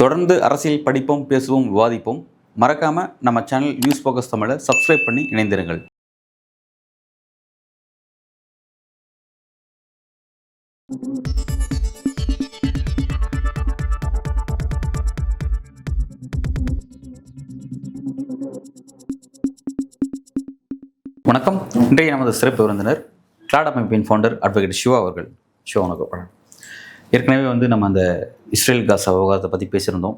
தொடர்ந்து அரசியல் படிப்போம், பேசுவோம், விவாதிப்போம். மறக்காம நம்ம சேனல் நியூஸ் ஃபோக்கஸ் தமிழை சப்ஸ்கிரைப் பண்ணி இணைந்திருங்கள். வணக்கம். இன்றைய நமது சிறப்பு விருந்தினர் கிளாட் அமைப்பின் ஃபவுண்டர் அட்வொகேட் சிவா அவர்கள். சிவா வணக்கம். ஏற்கனவே நம்ம அந்த இஸ்ரேல் காசா விவகாரத்தை பற்றி பேசியிருந்தோம்.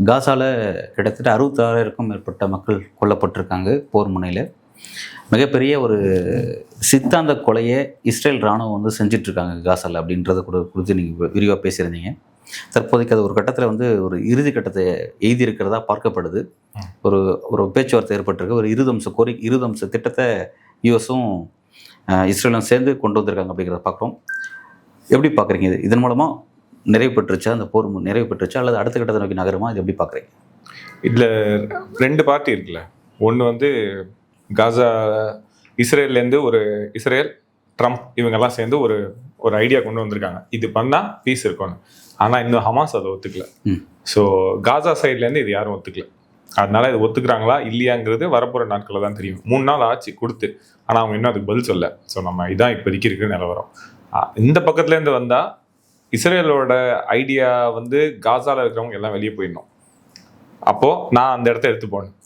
காசாவில் கிட்டத்தட்ட 66,000க்கும் மேற்பட்ட மக்கள் கொல்லப்பட்டிருக்காங்க. போர் முனையில் மிகப்பெரிய ஒரு சித்தாந்த கொலையை இஸ்ரேல் இராணுவம் செஞ்சிட்ருக்காங்க காசாவில் அப்படின்றத குறித்து நீங்கள் விரிவாக பேசியிருந்தீங்க. தற்போதைக்கு அது ஒரு கட்டத்தில் ஒரு இறுதி கட்டத்தை எழுதியிருக்கிறதா பார்க்கப்படுது. ஒரு பேச்சுவார்த்தை ஏற்பட்டிருக்கு. ஒரு இருதம்ச திட்டத்தை யுஎஸும் இஸ்ரேலும் சேர்ந்து கொண்டு வந்திருக்காங்க அப்படிங்கிறத பார்க்குறோம். எப்படி பார்க்குறீங்க? இதன் மூலமாக நிறைவு பெற்றுச்சா, அந்த போர் நிறைவு பெற்றுச்சா, அல்லது அடுத்த கட்டத்தை நோக்கி நகருமா? இது எப்படி பார்க்குறீங்க? இதில் ரெண்டு பார்ட்டி இருக்குல்ல. ஒன்று காசா இஸ்ரேல்லேருந்து இஸ்ரேல் ட்ரம்ப் இவங்கெல்லாம் சேர்ந்து ஒரு ஐடியா கொண்டு வந்திருக்காங்க. இது பண்ணால் பீஸ் இருக்கும்னு. ஆனால் இன்னும் ஹமாஸ் அதை ஒத்துக்கல. ஸோ காசா சைட்லேருந்து இது யாரும் ஒத்துக்கல. அதனால இது ஒத்துக்கிறாங்களா இல்லையாங்கிறது வரப்போகிற நாட்களில் தான் தெரியும். 3 நாள் ஆச்சு கொடுத்து, ஆனால் அவங்க இன்னும் அதுக்கு பதில் சொல்ல. ஸோ நம்ம இதான் இப்போதைக்கு இருக்கிற நிலவரம். இந்த பக்கத்துலேருந்து வந்தால் இஸ்ரேலோட ஐடியா காசாவில் இருக்கிறவங்க எல்லாம் வெளியே போயிடணும். அப்போது நான் அந்த இடத்த எடுத்து போனேன்.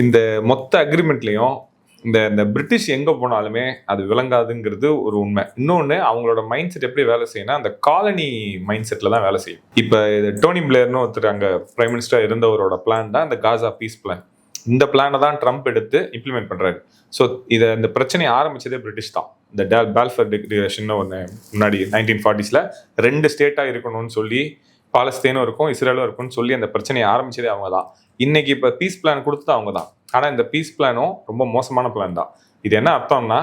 இந்த மொத்த அக்ரிமெண்ட்லேயும் இந்த பிரிட்டிஷ் எங்கே போனாலுமே அது விளங்காதுங்கிறது ஒரு உண்மை. இன்னொன்று, அவங்களோட மைண்ட் செட் எப்படி வேலை செய்யணும், அந்த காலனி மைண்ட் செட்டில் தான் வேலை செய்யும். இப்போ டோனி பிளேர்னு ஒருத்தர் அங்கே பிரைம் மினிஸ்டர் இருந்தவரோட பிளான் தான் இந்த காசா பீஸ் பிளான். இந்த பிளானை தான் ட்ரம்ப் எடுத்து இம்ப்ளிமெண்ட் பண்ணுறாரு. ஸோ இந்த பிரச்சனையை ஆரம்பித்ததே பிரிட்டிஷ் தான். இந்த பால்ஃபர் டிக்ளரேஷன் ஒன்று முன்னாடி 1940s 2 ஸ்டேட்டாக இருக்கணும்னு சொல்லி, பாலஸ்தீனும் இருக்கும் இஸ்ரேலும் இருக்கும்னு சொல்லி அந்த பிரச்சனையை ஆரம்பித்ததே அவங்க தான். இன்னைக்கு இப்போ பீஸ் பிளான் கொடுத்தது அவங்க தான். ஆனால் இந்த பீஸ் பிளானும் ரொம்ப மோசமான பிளான் தான். இது என்ன அர்த்தம்னா,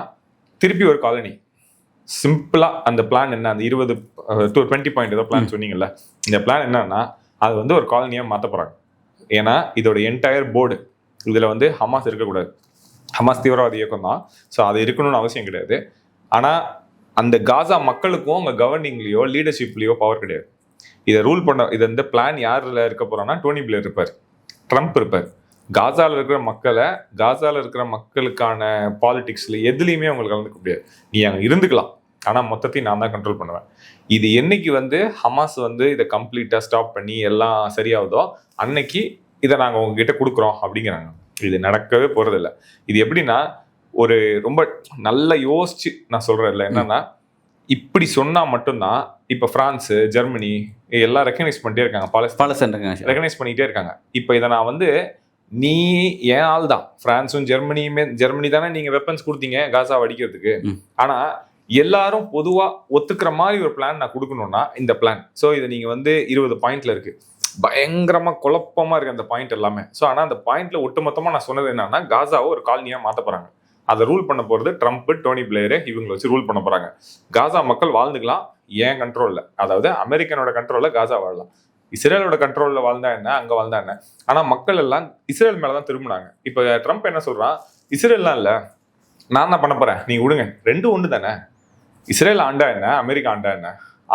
திருப்பி ஒரு காலனி. சிம்பிளாக அந்த பிளான் என்ன, அந்த 20 பாயிண்ட் ஏதோ பிளான் சொன்னீங்கல்ல, இந்த பிளான் என்னன்னா அது ஒரு காலனியாக மாற்ற போகிறாங்க. ஏன்னா இதோட என்டையர் போர்டு இதில் ஹமாஸ் இருக்கக்கூடாது. ஹமாஸ் தீவிரவாத இயக்கம் தான். ஸோ அது இருக்கணும்னு அவசியம் கிடையாது. ஆனால் அந்த காசா மக்களுக்கும் அவங்க கவர்னிங்லேயோ லீடர்ஷிப்லேயோ பவர் கிடையாது. இதை ரூல் பண்ண இந்த பிளான் யாரில் இருக்க போகிறான்னா, டோனி பிளேர் இருப்பார், ட்ரம்ப் இருப்பார். காசாவில் இருக்கிற மக்களுக்கான பாலிடிக்ஸில் எதுலேயுமே அவங்களுக்கு கலந்துக்க முடியாது. நீ அங்கே இருந்துக்கலாம், ஆனால் மொத்தத்தையும் நான் தான் கண்ட்ரோல் பண்ணுவேன். இது என்னைக்கு ஹமாஸ் இதை கம்ப்ளீட்டாக ஸ்டாப் பண்ணி எல்லாம் சரியாகுதோ அன்னைக்கு இதை நாங்கள் உங்ககிட்ட கொடுக்குறோம் அப்படிங்கிறாங்க. இது நடக்கவே போகிறதில்ல. இது எப்படின்னா, ஒரு ரொம்ப நல்லா யோசிச்சு நான் சொல்கிறதில்ல. என்னன்னா, இப்படி சொன்னால் மட்டும்தான் இப்போ பிரான்ஸு ஜெர்மனி எல்லாம் ரெக்கக்னைஸ் பண்ணிட்டே இருக்காங்க. பாலஸ்தீன் ரெக்கக்னைஸ் பண்ணிக்கிட்டே இருக்காங்க. இப்போ இதை நான் நீ ஏன் ஆள் தான், பிரான்ஸும் ஜெர்மனி தானே நீங்கள் வெப்பன்ஸ் கொடுத்தீங்க காசாவை அடிக்கிறதுக்கு. ஆனால் எல்லாரும் பொதுவாக ஒத்துக்கிற மாதிரி ஒரு பிளான் நான் கொடுக்கணும்னா இந்த பிளான். ஸோ இதை நீங்கள் 20 பாயிண்ட்ல இருக்குது. பயங்கரமாக குழப்பமாக இருக்குது அந்த பாயிண்ட் எல்லாமே. ஸோ ஆனால் அந்த பாயிண்ட்ல ஒட்டுமொத்தமாக நான் சொன்னது என்னன்னா, காசாவை ஒரு காலனியாக மாற்ற போகிறாங்க. அதை ரூல் பண்ண போகிறது ட்ரம்ப், டோனி பிளேரு இவங்களை வச்சு ரூல் பண்ண போகிறாங்க. காசா மக்கள் வாழ்ந்துக்கலாம் ஏன் கண்ட்ரோலில், அதாவது அமெரிக்கனோட கண்ட்ரோலில் காசா வாழலாம். இஸ்ரேலோட கண்ட்ரோலில் வாழ்ந்தா என்ன, அங்கே வாழ்ந்தா என்ன. ஆனால் மக்கள் எல்லாம் இஸ்ரேல் மேலே தான் திரும்பினாங்க. இப்போ ட்ரம்ப் என்ன சொல்கிறான், இஸ்ரேல்லாம் இல்லை நான் தான் பண்ண போகிறேன், நீங்கள் விடுங்க, ரெண்டும் ஒன்று தானே. இஸ்ரேல் ஆண்டா என்ன, அமெரிக்கா ஆண்டா என்ன.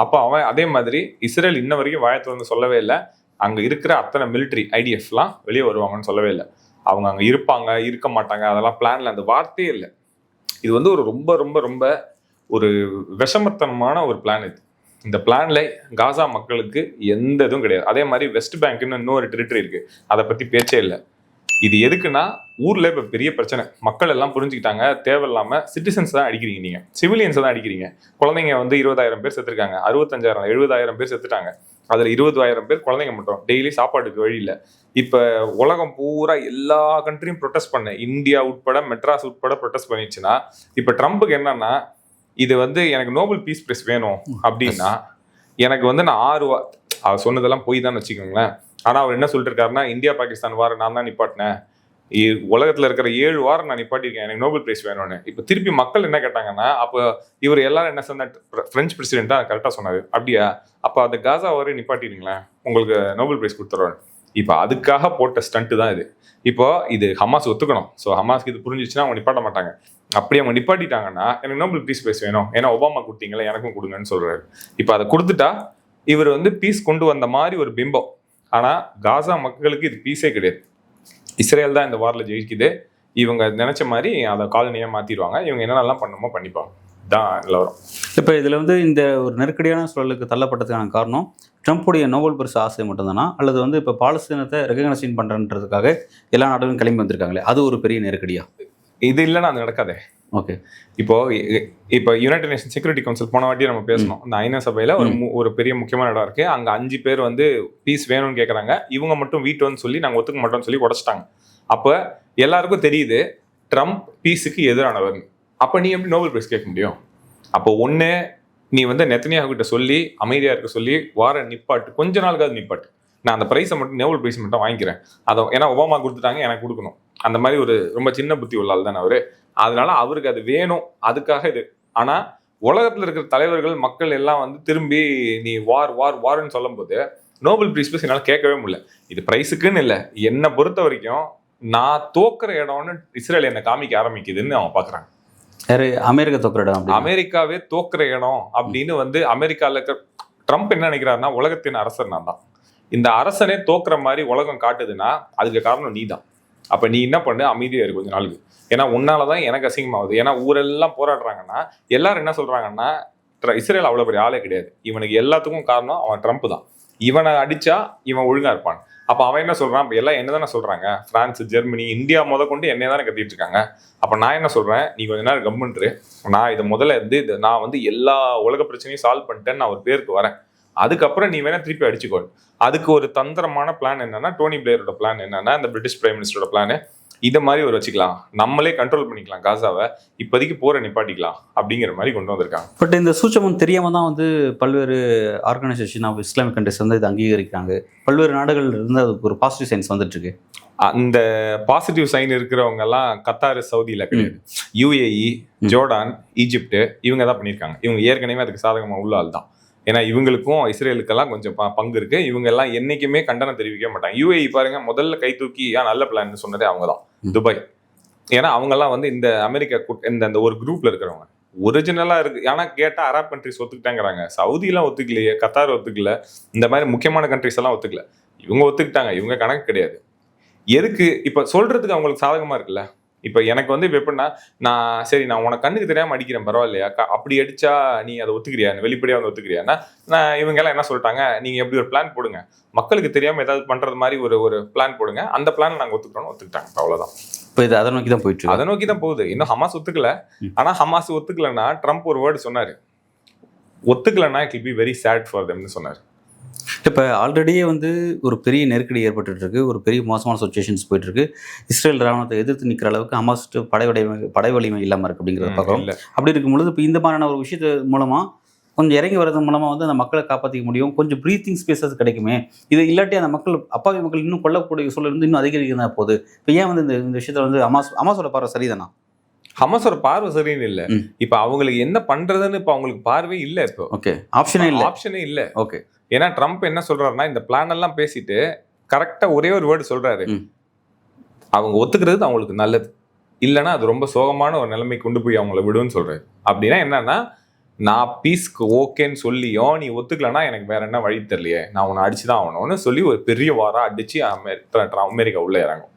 அப்போ அவன் அதே மாதிரி இஸ்ரேல் இன்ன வரைக்கும் வாயத்தில் சொல்லவே இல்லை அங்கே இருக்கிற அத்தனை மிலிட்ரி ஐடிஎஃப்லாம் வெளியே வருவாங்கன்னு சொல்லவே இல்லை. அவங்க அங்கே இருப்பாங்க இருக்க மாட்டாங்க அதெல்லாம் பிளான்ல அந்த வார்த்தையே இல்லை. இது ஒரு ரொம்ப ரொம்ப ரொம்ப ஒரு விஷமத்தனமான ஒரு பிளான். இந்த பிளான்ல காசா மக்களுக்கு எந்த இதுவும் கிடையாது. அதே மாதிரி வெஸ்ட் பேங்க்னு இன்னொரு டெரிட்டரி இருக்கு, அதை பற்றி பேச்சே இல்லை. இது எதுக்குன்னா, ஊர்ல இப்போ பெரிய பிரச்சனை, மக்கள் எல்லாம் புரிஞ்சுக்கிட்டாங்க, தேவையில்லாம சிட்டிசன்ஸ் தான் அடிக்கிறீங்க, நீங்க சிவிலியன்ஸ் தான் அடிக்கிறீங்க. குழந்தைங்க 20,000 பேர் செத்துருக்காங்க, 65,000 70,000 பேர் செத்துட்டாங்க. அதில் 20,000 பேர் குழந்தைங்க மட்டும். டெய்லி சாப்பாட்டுக்கு வழி இல்லை. இப்போ உலகம் பூரா எல்லா கண்ட்ரியும் ப்ரொட்டஸ்ட் பண்ண, இந்தியா உட்பட மெட்ராஸ் உட்பட ப்ரொட்டஸ்ட் பண்ணிடுச்சுன்னா, இப்போ ட்ரம்ப்புக்கு என்னன்னா, இது எனக்கு நோபல் பீஸ் பிரைஸ் வேணும் அப்படின்னா, எனக்கு நான் 6 அவர் சொன்னதெல்லாம் போய் தான் வச்சுக்கோங்களேன். ஆனால் அவர் என்ன சொல்லிட்டு இருக்காருன்னா, இந்தியா பாகிஸ்தான் வாரம் நான் தான் நிப்பாட்டினேன், உலகத்தில் இருக்கிற 7 வாரம் நான் நிப்பாட்டிருக்கேன், எனக்கு நோபல் பிரைஸ் வேணும்னு. இப்போ திருப்பி மக்கள் என்ன கேட்டாங்கன்னா, அப்போ இவர் எல்லாரும் என்ன சொன்ன, பிரெஞ்சு பிரசிடென்ட் தான் கரெக்டாக சொன்னார், அப்படியா, அப்போ அந்த காசா வரை நிப்பாட்டிடுங்களேன், உங்களுக்கு நோபல் பிரைஸ் கொடுத்துருவாரு. இப்போ அதுக்காக போட்ட ஸ்டண்ட்டு தான் இது. இப்போ இது ஹமாஸ் ஒத்துக்கணும். ஸோ ஹமாஸ்க்கு இது புரிஞ்சிச்சுன்னா அவங்க நிப்பாட்ட மாட்டாங்க. அப்படி அவங்க நிப்பாட்டிட்டாங்கன்னா, எனக்கு நோபல் பீஸ் பிரைஸ் வேணும், ஏன்னா ஒபாமா கொடுத்தீங்களா எனக்கும் கொடுங்கன்னு சொல்றாரு. இப்போ அதை கொடுத்துட்டா இவர் பீஸ் கொண்டு வந்த மாதிரி ஒரு பிம்பம் ஆனா காசா மக்களுக்கு இது பீஸே கிடையாது. இஸ்ரேல் தான் இந்த வார்ல ஜெயிக்குது. இவங்க நினைச்ச மாதிரி அதை காலனியா மாத்திடுவாங்க. இவங்க என்னென்னலாம் பண்ணுமோ பண்ணிப்பாங்க தான் நிலவரம். இப்போ இதில் வந்து இந்த ஒரு நெருக்கடியான சூழலுக்கு தள்ளப்பட்டதுக்கான காரணம் ட்ரம்ப்புடைய நோபல் பரிசு ஆசை மட்டும்தானா, அல்லது வந்து இப்போ பாலஸ்தீனத்தை ரெகக்னைசேஷன் பண்ணுறன்றதுக்காக எல்லா நாடுகளும் கிளம்பி வந்திருக்காங்களே, அது ஒரு பெரிய நெருக்கடியா? இது இல்லைன்னா அது நடக்காதே. ஓகே. இப்போ யுனைடெட் நேஷன் செக்யூரிட்டி கவுன்சில் போன வாட்டி நம்ம பேசணும். இந்த ஐநா சபையில ஒரு பெரிய முக்கியமான இடம் இருக்கு. அங்க 5 பேர் வந்து பீஸ் வேணும்னு கேட்கறாங்க. இவங்க மட்டும் வீட்டோன்னு சொல்லி நாங்க ஒத்துக்க மாட்டோம்னு சொல்லி உடைச்சிட்டாங்க. அப்ப எல்லாருக்கும் தெரியுது ட்ரம்ப் பீஸுக்கு எதிரானவர். அப்ப நீ எப்படி நோபல் பிரைஸ் கேட்க முடியும்? அப்போ ஒண்ணு நீ வந்து நெத்தனியாஹு கிட்ட சொல்லி அமைதியா இருக்க சொல்லி வார நிப்பாட்டு, கொஞ்ச நாளுக்காவது நிப்பாட்டு. நான் அந்த பிரைஸை மட்டும் நோபல் பிரைஸ் மட்டும் வாங்கிக்கிறேன். அதை ஏன்னா ஒபாமா கொடுத்துட்டாங்க, எனக்கு கொடுக்கணும். அந்த மாதிரி ஒரு ரொம்ப சின்ன புத்தி உள்ளால் தானே அவரு. அதனால அவருக்கு அது வேணும், அதுக்காக இது. ஆனா உலகத்துல இருக்கிற தலைவர்கள் மக்கள் எல்லாம் வந்து திரும்பி நீ வார்ன்னு சொல்லும் போது நோபல் பிரைஸ் என்னால கேட்கவே முடியல. இது பிரைஸுக்குன்னு இல்லை, என்னை பொறுத்த வரைக்கும் நான் தோக்குற இடம்னு இஸ்ரேல் என்னை காமிக்க ஆரம்பிக்குதுன்னு அவங்க பாக்குறாங்க. அமெரிக்கா தோக்குற இடம், அமெரிக்காவே தோக்குற இடம் அப்படின்னு வந்து அமெரிக்கால இருக்க ட்ரம்ப் என்ன நினைக்கிறாருன்னா, உலகத்தின் அரசர் நான் தான், இந்த அரசனே தோக்குற மாதிரி உலகம் காட்டுதுன்னா அதுக்கு காரணம் நீ தான். அப்ப நீ என்ன பண்ணு, அமைதியா இருக்கு கொஞ்ச நாளுக்கு. ஏன்னா உன்னாலதான் எனக்கு அசிங்கமாகுது. ஏன்னா ஊரெல்லாம் போராடுறாங்கன்னா எல்லாரும் என்ன சொல்றாங்கன்னா, இஸ்ரேல் அவ்வளவு பெரிய ஆளே கிடையாது, இவனுக்கு எல்லாத்துக்கும் காரணம் அவன் ட்ரம்ப் தான், இவனை அடிச்சா இவன் ஒழுங்கா இருப்பான். அப்ப அவன் என்ன சொல்றான், எல்லாம் என்னதானே சொல்றாங்க, பிரான்ஸ், ஜெர்மனி, இந்தியா கொண்டு என்னைய தானே கத்திட்டு இருக்காங்க. அப்ப நான் என்ன சொல்றேன், நீ கொஞ்ச நேரம் கம்முன்று, நான் இதை முதல்ல இருந்து நான் வந்து எல்லா உலக பிரச்சனையும் சால்வ் பண்ணிட்டேன்னு நான் ஒரு பேருக்கு வரேன், அதுக்கப்புறம் நீ வேணா திருப்பி அடிச்சுக்கோ. அதுக்கு ஒரு தந்திரமான பிளான் என்னன்னா, டோனி பிளேயரோட பிளான் என்னன்னா, இந்த பிரிட்டிஷ் பிரைம் மினிஸ்டரோட பிளான் இதை மாதிரி ஒரு வச்சுக்கலாம், நம்மளே கண்ட்ரோல் பண்ணிக்கலாம் காசாவை, இப்போதைக்கு போரை நிப்பாட்டிக்கலாம் அப்படிங்கிற மாதிரி கொண்டு வந்திருக்காங்க. பட் இந்த சூட்சமம் தெரியாம தான் வந்து பல்வேறு ஆர்கனைசேஷன் ஆஃப் இஸ்லாமிக் கண்ட்ரிஸ் வந்து இதை அங்கீகரிக்கிறாங்க. பல்வேறு நாடுகள் இருந்து அதுக்கு ஒரு பாசிட்டிவ் சைன்ஸ் வந்துட்டு இருக்கு. அந்த பாசிட்டிவ் சைன் இருக்கிறவங்க எல்லாம் கத்தார், சவுதியில கிடையாது, யுஏஇ, ஜோர்டான், ஈஜிப்ட் இவங்க தான் பண்ணியிருக்காங்க. இவங்க ஏற்கனவே அதுக்கு சாதகமாக உள்ள ஆள் தான். ஏன்னா இவங்களுக்கும் இஸ்ரேலுக்கெல்லாம் கொஞ்சம் பங்கு இருக்கு. இவங்க எல்லாம் என்னைக்குமே கண்டனம் தெரிவிக்க மாட்டாங்க. யுஏஇ பாருங்க, முதல்ல கை தூக்கி நல்ல பிளான் சொன்னதே அவங்க தான், துபாய். ஏன்னா அவங்க எல்லாம் வந்து இந்த அமெரிக்கா இந்த ஒரு குரூப்ல இருக்கிறவங்க ஒரிஜினலா இருக்கு. ஆனா கேட்டா அரப் கண்ட்ரிஸ் ஒத்துக்கிட்டாங்கிறாங்க. சவுதி எல்லாம் ஒத்துக்கலையே, கத்தார் ஒத்துக்கல, இந்த மாதிரி முக்கியமான கண்ட்ரிஸ் எல்லாம் ஒத்துக்கல. இவங்க ஒத்துக்கிட்டாங்க, இவங்க கணக்கு கிடையாது. எதுக்கு இப்ப சொல்றதுக்கு அவங்களுக்கு சாதகமா இருக்குல்ல. இப்ப எனக்கு வந்து இப்ப எப்படின்னா, நான் உனக்கு கண்ணுக்கு தெரியாம அடிக்கிறேன் பரவாயில்லையா, அப்படி அடிச்சா நீ அதை ஒத்துக்கிறியா, வெளிப்படையா வந்து ஒத்துக்கிறியான்னா, நான் இவங்க எல்லாம் என்ன சொல்லிட்டாங்க, நீங்க எப்படி ஒரு பிளான் போடுங்க, மக்களுக்கு தெரியாம ஏதாவது பண்றது மாதிரி ஒரு பிளான் போடுங்க, அந்த பிளான் நாங்க ஒத்துக்கிட்டாங்க. அவ்வளவுதான். இப்போ இது அதை நோக்கி தான் போயிட்டு இருக்கு. அதை நோக்கி தான் போகுது. இன்னும் ஹமாஸ் ஒத்துக்கல. ஆனா ஹமாஸ் ஒத்துக்கலன்னா ட்ரம்ப் ஒரு வேர்டு சொன்னாரு, ஒத்துக்கலன்னா it will be very sad for தெம்னு சொன்னாரு. இப்போ ஆல்ரெடியே வந்து ஒரு பெரிய நெருக்கடி ஏற்பட்டு இருக்கு, ஒரு பெரிய மோசமான சுச்சுவேஷன்ஸ் போயிட்டு இருக்கு. இஸ்ரேல் ராணுவத்தை எதிர்த்து நிற்கிற அளவுக்கு ஹமாஸ் படை வலிமை இல்லாமல் இருக்கு அப்படிங்கிறத பார்க்குறோம். அப்படி இருக்கும் பொழுது இப்போ இந்த மாதிரியான ஒரு விஷயத்து மூலமா கொஞ்சம் இறங்கி வர்றது மூலமா வந்து அந்த மக்களை காப்பாற்றிக்க முடியும், கொஞ்சம் ப்ரீத்திங் ஸ்பேஸஸ் கிடைக்குமே. இது இல்லாட்டி அந்த மக்கள், அப்பாவி மக்கள் இன்னும் கொல்லக்கூடிய சூழல் வந்து இன்னும் அதிகரிக்கிறதா போகுது. இப்போ ஏன் வந்து இந்த விஷயத்துல வந்து ஹமாஸோட பார்வை சரிதானா? ஹமாஸோட பார்வை சரின்னு இல்லை. இப்போ அவங்களுக்கு என்ன பண்றதுன்னு இப்போ அவங்களுக்கு பார்வை இல்லை. இப்போ ஓகே, ஆப்ஷனே இல்லை. ஓகே, ஏன்னா ட்ரம்ப் என்ன சொல்றாருன்னா, இந்த பிளான் எல்லாம் பேசிட்டு கரெக்டா ஒரே ஒரு வேர்டு சொல்றாரு, அவங்க ஒத்துக்கிறது அவங்களுக்கு நல்லது, இல்லைன்னா அது ரொம்ப சோகமான ஒரு நிலைமை கொண்டு போய் அவங்கள விடுன்னு சொல்றாரு. அப்படின்னா என்னன்னா, நான் பீஸ்க்கு ஓகேன்னு சொல்லியும் நீ ஒத்துக்கலன்னா எனக்கு வேற என்ன வழி தெரியலையே, நான் உன்னை அடிச்சுதான் ஆகணும்னு சொல்லி ஒரு பெரிய வாரம் அடிச்சு அமெரிக்கா உள்ள இறங்கும்.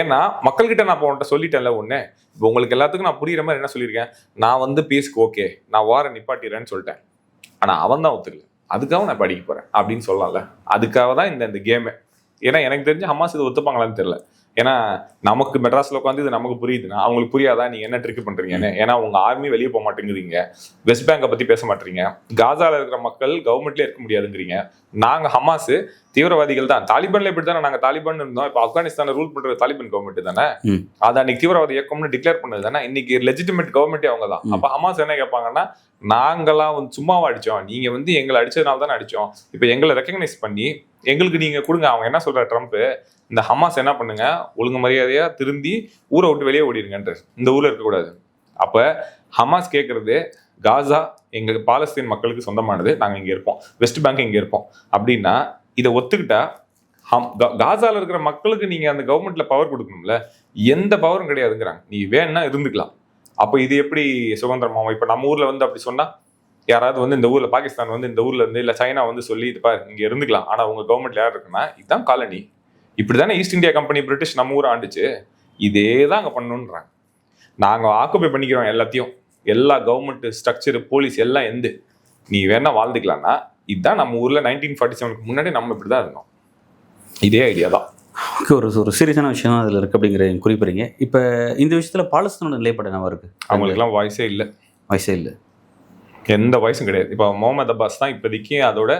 ஏன்னா மக்கள்கிட்ட நான் இப்போ உன்கிட்ட சொல்லிட்டேன்ல ஒண்ணு, இப்போ உங்களுக்கு எல்லாத்துக்கும் நான் புரியுற மாதிரி என்ன சொல்லியிருக்கேன், நான் வந்து பீஸ்க்கு ஓகே, நான் வார நிப்பாட்டிடுறேன்னு சொல்லிட்டேன். ஆனா அவன் தான் ஒத்துக்கல, அதுக்காக நான் படிக்க போறேன் அப்படின்னு சொல்லலாம்ல. அதுக்காக தான் இந்த கேமே. ஏன்னா எனக்கு தெரிஞ்சு ஹமாஸ் இது ஒத்துப்பாங்களான்னு தெரியல. ஏன்னா நமக்கு மெட்ராஸ்ல உட்காந்து இது நமக்கு புரியுதுன்னா அவங்களுக்கு புரியாதா நீங்க என்ன ட்ரிக் பண்றீங்கன்னு. ஏன்னா உங்க ஆர்மி வெளியே போக மாட்டேங்கிறீங்க, வெஸ்ட் பேங்கை பத்தி பேச மாட்டீங்க, காசால இருக்கிற மக்கள் கவர்மெண்ட்லேயே இருக்க முடியாதுங்கிறீங்க. நாங்க ஹமாஸ் தீவிரவாதிகள் தான், தாலிபான்ல இப்படி தானே நாங்க தாலிபான் இருந்தோம், இப்போ ஆப்கானிஸ்தான ரூல் பண்ற தாலிபான் கவர்மெண்ட் தானே, அது அன்னைக்கு தீவிரவாத இயக்கம்னு டிக்ளேர் பண்ணது தானே, இன்னைக்கு லெஜிட்டிமேட் கவர்மெண்டே அவங்க தான். அப்ப ஹமாஸ் என்ன கேட்பாங்கன்னா, நாங்களாம் வந்து சும்மாவா அடிச்சோம், நீங்க வந்து எங்களை அடிச்சதுனால தானே அடிச்சோம், இப்போ எங்களை ரெக்கக்னைஸ் பண்ணி எங்களுக்கு நீங்க கொடுங்க. அவங்க என்ன சொல்ற ட்ரம்ப், இந்த ஹமாஸ் என்ன பண்ணுங்க, ஒழுங்கு மரியாதையா திருந்தி ஊரை விட்டு வெளியே ஓடிடுங்கன்ற, இந்த ஊர்ல இருக்கக்கூடாது. அப்ப ஹமாஸ் கேட்கறது, காசா எங்க பாலஸ்தீன் மக்களுக்கு சொந்தமானது, நாங்க இங்க இருப்போம், வெஸ்ட் பேங்க் இங்க இருப்போம் அப்படின்னா இதை ஒத்துக்கிட்டா காசால இருக்கிற மக்களுக்கு நீங்க அந்த கவர்மெண்ட்ல பவர் கொடுக்கணும்ல, எந்த பவரும் கிடையாதுங்கிறாங்க. நீ வேணா இருந்துக்கலாம். அப்ப இது எப்படி சுதந்திரமாவும்? இப்ப நம்ம ஊர்ல வந்து அப்படி சொன்னா யாராவது வந்து இந்த ஊர்ல பாகிஸ்தான் வந்து இந்த ஊர்ல இருந்து இல்ல சைனா வந்து சொல்லி இது பாரு இங்க இருந்துக்கலாம், ஆனா உங்க கவர்மெண்ட்ல யார் இருக்குன்னா இதுதான் காலனி, இப்படிதானே ஈஸ்ட் இந்தியா கம்பெனி பிரிட்டிஷ் நம்ம ஊரை ஆண்டுச்சு, இதே தான் அங்க பண்ணணுன்றாங்க. நாங்க ஆக்குபை பண்ணிக்கிறோம் எல்லாத்தையும், எல்லா கவர்மெண்ட் ஸ்ட்ரக்சர் போலீஸ் எல்லாம் எந்த நீ வேணா வாழ்ந்துக்கலாம்னா இதுதான் நம்ம ஊர்ல 1947 முன்னாடி நம்ம இப்படிதான் இருந்தோம். இதே ஐடியா தான். ஓகே, ஒரு சீரியஸான விஷயம் அதில் இருக்குது அப்படிங்கிற குறிப்பிடுறீங்க. இப்போ இந்த விஷயத்தில் பாலஸ்தீனோட நிலைப்பாடு என்னவா இருக்குது? அவங்களுக்குலாம் வாய்ஸே இல்லை. வயசே இல்லை, எந்த வாய்ஸும் கிடையாது. இப்போ முகமது அப்பாஸ் தான் இப்போதைக்கு அதோட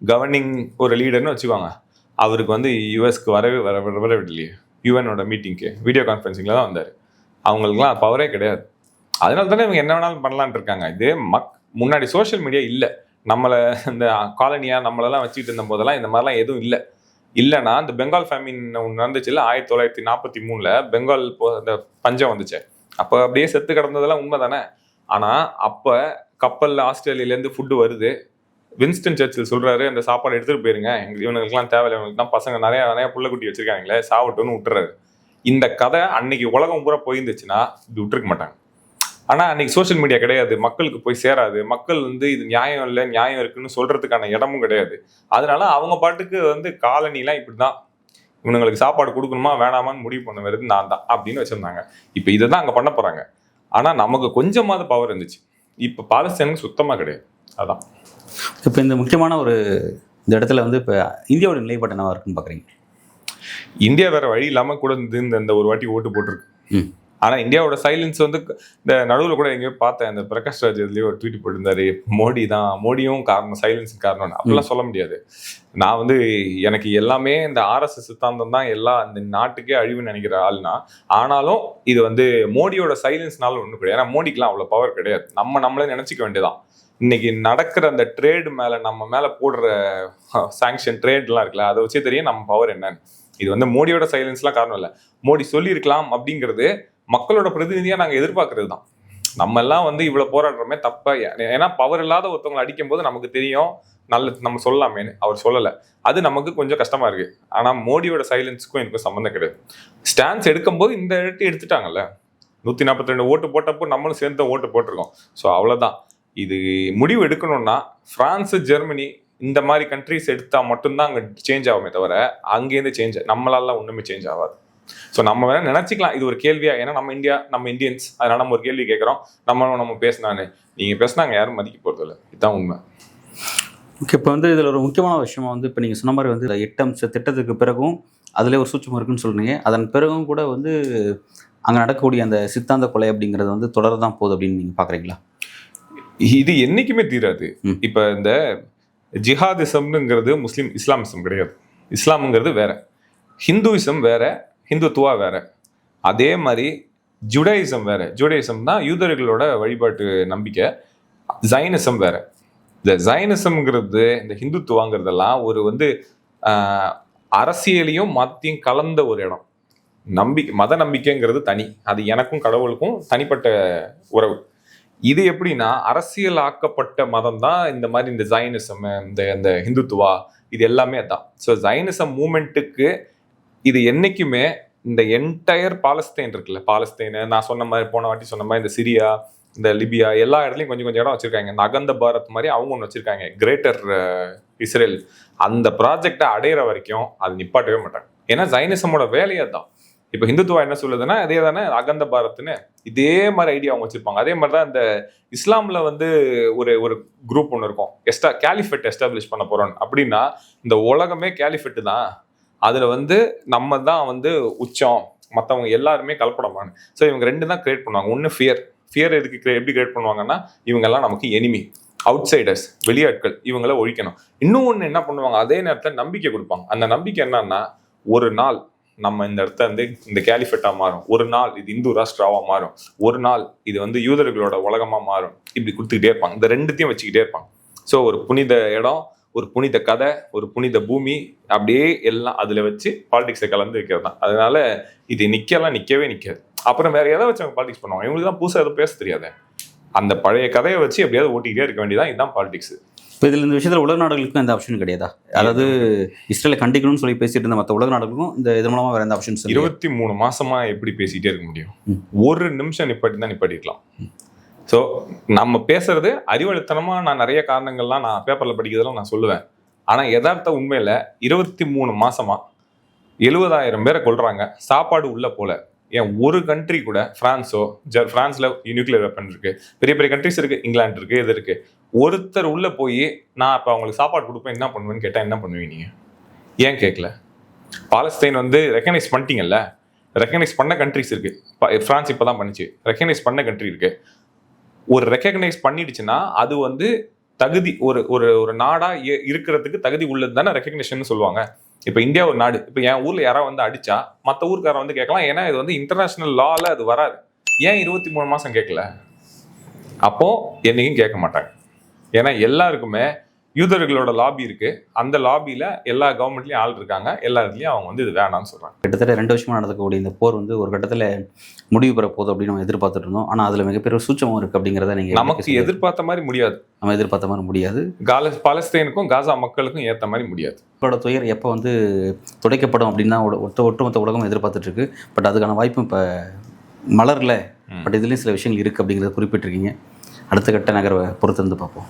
கவர்னிங் ஒரு லீடர்னு வச்சுக்கோங்க. அவருக்கு வந்து யூஎஸ்க்கு வரவில்லையே, யூஎனோட மீட்டிங்க்கு வீடியோ கான்ஃபரன்சிங்கில் தான் வந்தார். அவங்களுக்குலாம் பவரே கிடையாது. அதனால தானே இவங்க என்ன வேணாலும் பண்ணலான் இருக்காங்க. இதே முன்னாடி சோஷியல் மீடியா இல்லை, நம்மளை இந்த காலனியாக நம்மளெல்லாம் வச்சுக்கிட்டு இருந்த போதெல்லாம் இந்த மாதிரிலாம் எதுவும் இல்லை. இல்லைன்னா இந்த பெங்கால் ஃபேமின் ஒன்று நடந்துச்சு இல்லை 1943 பெங்கால் இந்த பஞ்சம் வந்துச்சு. அப்போ அப்படியே செத்து கிடந்ததெல்லாம் உண்மை தானே. ஆனால் அப்போ கப்பலில் ஆஸ்திரேலியாலேருந்து ஃபுட்டு வருது. வின்ஸ்டன் சர்ச்சில் சொல்கிறாரு அந்த சாப்பாடு எடுத்துகிட்டு போயிருங்க, இவனுங்களுக்குலாம் தேவையில்லை, இவனுக்கு தான் பசங்க நிறையா புள்ளக்குட்டி வச்சுருக்காங்களே சாப்பிட்டுன்னு விட்டுறாரு. இந்த கதை அன்னைக்கு உலகம் பூரா போயிருந்துச்சுன்னா இது விட்டுருக்க மாட்டாங்க. ஆனால் அன்னைக்கு சோஷியல் மீடியா கிடையாது, மக்களுக்கு போய் சேராது, மக்கள் வந்து இது நியாயம் இல்லை நியாயம் இருக்குன்னு சொல்கிறதுக்கான இடமும் கிடையாது. அதனால அவங்க பாட்டுக்கு வந்து காலனிலாம் இப்படி தான், இவனுங்களுக்கு சாப்பாடு கொடுக்கணுமா வேணாமான்னு முடிவு பண்ண வருது நான் தான் அப்படின்னு வச்சுருந்தாங்க. இப்போ இதை தான் அங்கே பண்ண போகிறாங்க. ஆனால் நமக்கு கொஞ்சமாவது பவர் இருந்துச்சு, இப்போ பாலஸ்தீனுக்கு சுத்தமாக கிடையாது. அதான் இப்போ இந்த முக்கியமான இந்த இடத்துல வந்து இப்போ இந்தியாவோட நிலைப்பாடு என்னவா இருக்குன்னு பார்க்குறீங்க? இந்தியா வேற வழி இல்லாமல் கூட இந்த ஒரு வாட்டி ஓட்டு போட்டிருக்கு. ஆனால் இந்தியாவோட சைலன்ஸ் வந்து இந்த நடுவில் கூட எங்கேயோ பார்த்தேன், இந்த பிரகாஷ் ராஜ் இதுலேயே ஒரு ட்வீட் போட்டிருந்தாரு, மோடியும் காரணம், சைலன்ஸுக்கு காரணம்னு. அப்படிலாம் சொல்ல முடியாது. நான் வந்து எனக்கு எல்லாமே இந்த ஆர்எஸ்எஸ் சித்தாந்தம் தான் எல்லாம் இந்த நாட்டுக்கே அழிவுன்னு நினைக்கிற ஆள்னா, ஆனாலும் இது வந்து மோடியோட சைலன்ஸ்னால ஒன்றும் கிடையாது. ஏன்னா மோடிக்கெலாம் அவ்வளோ பவர் கிடையாது. நம்மளே நினச்சிக்க வேண்டியதான். இன்னைக்கு நடக்கிற அந்த ட்ரேடு மேலே நம்ம மேலே போடுற சாங்ஷன் ட்ரேட்லாம் இருக்குல்ல, அதை வச்சே தெரியும் நம்ம பவர் என்னன்னு. இது வந்து மோடியோட சைலன்ஸ்லாம் காரணம் இல்லை, மோடி சொல்லியிருக்கலாம் அப்படிங்கிறது மக்களோட பிரதிநிதியாக நாங்கள் எதிர்பார்க்கறது தான். நம்ம எல்லாம் வந்து இவ்வளோ போராடுறோமே தப்பா, ஏன்னா பவர் இல்லாத ஒருத்தவங்களை அடிக்கும் போது நமக்கு தெரியும் நல்லது நம்ம சொல்லலாமேன்னு, அவர் சொல்லலை, அது நமக்கு கொஞ்சம் கஷ்டமா இருக்கு. ஆனால் மோடியோட சைலன்ஸுக்கும் எனக்கும் சம்மந்தம் கிடையாது. ஸ்டான்ஸ் எடுக்கும்போது இந்த இடத்தை எடுத்துட்டாங்கல்ல, 142 ஓட்டு போட்டப்போ நம்மளும் சேர்ந்து ஓட்டு போட்டிருக்கோம். ஸோ அவ்வளோதான். இது முடிவு எடுக்கணும்னா பிரான்ஸ், ஜெர்மனி இந்த மாதிரி கண்ட்ரிஸ் எடுத்தால் மட்டும்தான் அங்கே சேஞ்ச் ஆகுமே தவிர அங்கேருந்து சேஞ்ச் நம்மளால ஒன்றுமே சேஞ்ச் ஆகாது. ஸோ நம்ம வேணா நினச்சிக்கலாம் இது ஒரு கேள்வியா, ஏன்னா நம்ம இந்தியன்ஸ், அதனால நம்ம ஒரு கேள்வி கேட்குறோம், நம்ம பேசினான்னு. நீங்கள் பேசினாங்க யாரும் மதிக்க போகிறதில்ல, இதுதான் உண்மை. ஓகே, இப்போ வந்து இதில் ஒரு முக்கியமான விஷயமா வந்து இப்போ நீங்கள் சொன்ன மாதிரி வந்து 8 அம்ச திட்டத்துக்கு பிறகும் அதில் ஒரு சூட்சம் இருக்குன்னு சொல்கிறீங்க. அதன் பிறகும் கூட வந்து அங்கே நடக்கக்கூடிய அந்த சித்தாந்த கொலை அப்படிங்கிறது வந்து தொடர்தான் போகுது அப்படின்னு நீங்கள் பார்க்குறீங்களா? இது என்னைக்குமே தீராது. இப்போ இந்த ஜிஹாதிசம்ங்கிறது இஸ்லாமிசம் கிடையாது. இஸ்லாமுங்கிறது வேற, ஹிந்துவிசம் வேற, ஹிந்துத்துவா வேற. அதே மாதிரி ஜுடாயிசம் வேற. ஜுடாயிசம் தான் யூதர்களோட வழிபாட்டு நம்பிக்கை. ஜைனிசம் வேற. இந்த ஜைனிசம்ங்கிறது இந்த ஹிந்துத்துவாங்கிறதெல்லாம் ஒரு வந்து அரசியலையும் மதத்தையும் கலந்த ஒரு இடம். மத நம்பிக்கைங்கிறது தனி, அது எனக்கும் கடவுளுக்கும் தனிப்பட்ட உறவு. இது எப்படின்னா அரசியல் ஆக்கப்பட்ட மதம் தான் இந்த மாதிரி இந்த ஜைனிசம், இந்த ஹிந்துத்துவா, இது எல்லாமே தான். ஸோ ஜைனிசம் மூமெண்ட்டுக்கு இது என்னைக்குமே இந்த என்டையர் பாலஸ்தீன் இருக்குல்ல, பாலஸ்தீன் நான் சொன்ன மாதிரி போன வாட்டி சொன்ன மாதிரி இந்த சிரியா, இந்த லிபியா எல்லா இடத்துலையும் கொஞ்சம் கொஞ்சம் இடம் வச்சிருக்காங்க. இந்த அகந்த பாரத் மாதிரி அவங்க ஒன்று வச்சிருக்காங்க, கிரேட்டர் இஸ்ரேல். அந்த ப்ராஜெக்டை அடையிற வரைக்கும் அது நிப்பாட்டவே மாட்டாங்க. ஏன்னா ஜைனிசமோட வேலையே தான். இப்போ ஹிந்துத்துவா என்ன சொல்லுதுன்னா அதே தானே அகந்த பாரத்னு, இதே மாதிரி ஐடியா அவங்க வச்சிருப்பாங்க. அதே மாதிரி தான் இந்த இஸ்லாம்ல வந்து ஒரு குரூப் ஒன்று இருக்கும், கேலிஃபெட் எஸ்டாப்ளிஷ் பண்ண போறோம் அப்படின்னா இந்த உலகமே கேலிஃபெட்டு தான், அதுல வந்து நம்ம தான் வந்து உச்சம், மற்றவங்க எல்லாருமே கலப்படமான. ஸோ இவங்க ரெண்டு தான் கிரியேட் பண்ணுவாங்க. ஒன்று ஃபியர் எப்படி கிரியேட் பண்ணுவாங்கன்னா இவங்க எல்லாம் நமக்கு எனிமி, அவுட் சைடர்ஸ், வெளியாட்கள், இவங்கள ஒழிக்கணும். இன்னும் ஒன்று என்ன பண்ணுவாங்க, அதே நேரத்தில் நம்பிக்கை கொடுப்பாங்க. அந்த நம்பிக்கை என்னன்னா ஒரு நாள் நம்ம இந்த இடத்த வந்து இந்த கேலிஃபெட்டா மாறும், ஒரு நாள் இது இந்து ராஷ்டிராவா மாறும், ஒரு நாள் இது வந்து யூதர்களோட உலகமா மாறும், இப்படி கொடுத்துக்கிட்டே இருப்பாங்க. இந்த ரெண்டுத்தையும் வச்சுக்கிட்டே இருப்பாங்க. ஸோ ஒரு புனித இடம், ஒரு புனித கதை, ஒரு புனித பூமி, அப்படியே எல்லாம் அதுல வச்சு பாலிடிக்ஸை கலந்து வைக்கிறது தான். அதனால இது நிக்கவே நிக்காது. அப்புறம் வேற எதை வச்சு அவங்க பாலிடிக்ஸ் பண்ணுவாங்க? இவங்களுக்கு தான் புதுசாக எதுவும் பேச தெரியாது. அந்த பழைய கதையை வச்சு எப்படியாவது ஓட்டிக்கிட்டே இருக்க வேண்டியதான். இதுதான் பாலிடிக்ஸ். இப்போ இதில் இந்த விஷயத்தில் உலக நாடுகளுக்கும் எந்த ஆப்ஷன் கிடையாதா? அதாவது இஸ்ரேலை கண்டிக்கணும்னு சொல்லி பேசிட்டு இருந்த மற்ற உலக நாடுகளுக்கும் இது மூலமா வேற எந்த ஆப்ஷன்ஸ்? 23 மாசமா எப்படி பேசிட்டே இருக்க முடியும்? ஒரு நிமிஷம் நிப்பாட்டிருக்கலாம். ஸோ நம்ம பேசுறது அறிவழுத்தனமா நான் நிறைய காரணங்கள்லாம் நான் பேப்பர்ல படிக்கிறதெல்லாம் நான் சொல்லுவேன். ஆனா யதார்த்த உண்மையில 23 மாசமா 70,000 பேரை கொல்றாங்க, சாப்பாடு உள்ள போல. ஏன் ஒரு கண்ட்ரி கூட பிரான்ஸ்ல நியூக்ளியர் வெப்பன் இருக்கு, பெரிய பெரிய கண்ட்ரிஸ் இருக்கு, இங்கிலாந்து இருக்கு, இது இருக்கு. ஒருத்தர் உள்ள போய் நான் இப்ப அவங்களுக்கு சாப்பாடு கொடுப்பேன் என்ன பண்ணுவேன்னு கேட்டா என்ன பண்ணுவீங்க நீங்க? ஏன் கேட்கல? பாலஸ்தீன் வந்து ரெகனைஸ் பண்ணிட்டீங்கல்ல, ரெகனைஸ் பண்ண கண்ட்ரிஸ் இருக்கு. பிரான்ஸ் இப்பதான் பண்ணுச்சு, ரெகனைஸ் பண்ண கண்ட்ரி இருக்கு. ஒரு ரெகனைஸ் பண்ணிடுச்சுன்னா அது வந்து தகுதி ஒரு ஒரு ஒரு நாடா இருக்கிறதுக்கு தகுதி உள்ளது தானே ரெகக்னிஷன் சொல்லுவாங்க. இப்ப இந்தியா ஒரு நாடு, இப்ப என் ஊர்ல யாராவது வந்து அடிச்சா மத்த ஊருக்காரன் வந்து கேட்கலாம், ஏன்னா இது வந்து இன்டர்நேஷனல் லால அது வராது. ஏன் 23 மாசம் கேட்கல? அப்போ என்னைக்கும் கேட்க மாட்டாங்க. ஏன்னா எல்லாருக்குமே யூதர்களோட லாபி இருக்கு, அந்த லாபியில எல்லா கவர்மெண்ட்லயும் ஆள் இருக்காங்க, எல்லா இடத்துலயும் அவங்க வந்து இது வேணாம்னு சொல்றாங்க. கிட்டத்தட்ட 2 வருஷமா நடக்கக்கூடிய இந்த போர் வந்து ஒரு கட்டத்துல முடிவு பெற போகுது அப்படின்னு நம்ம எதிர்பார்த்துட்டு இருந்தோம். ஆனா அதுல மிகப்பெரிய சூட்சமும் இருக்கு அப்படிங்கிறத நீங்க நமக்கு எதிர்பார்த்த மாதிரி முடியாது, நம்ம எதிர்பார்த்த மாதிரி முடியாது. பாலஸ்தீனுக்கும் காசா மக்களுக்கும் ஏத்த மாதிரி முடியாது. அவரோட துயர் எப்போ வந்து துடைக்கப்படும் அப்படின்னு தான் ஒட்டுமொத்த உலகம் எதிர்பார்த்துட்டு இருக்கு. பட் அதுக்கான வாய்ப்பும் இப்போ மலர்ல. பட் இதுலேயும் சில விஷயங்கள் இருக்கு அப்படிங்கிறத குறிப்பிட்டிருக்கீங்க. அடுத்த கட்ட நகர்வை பொறுத்திருந்து பார்ப்போம்.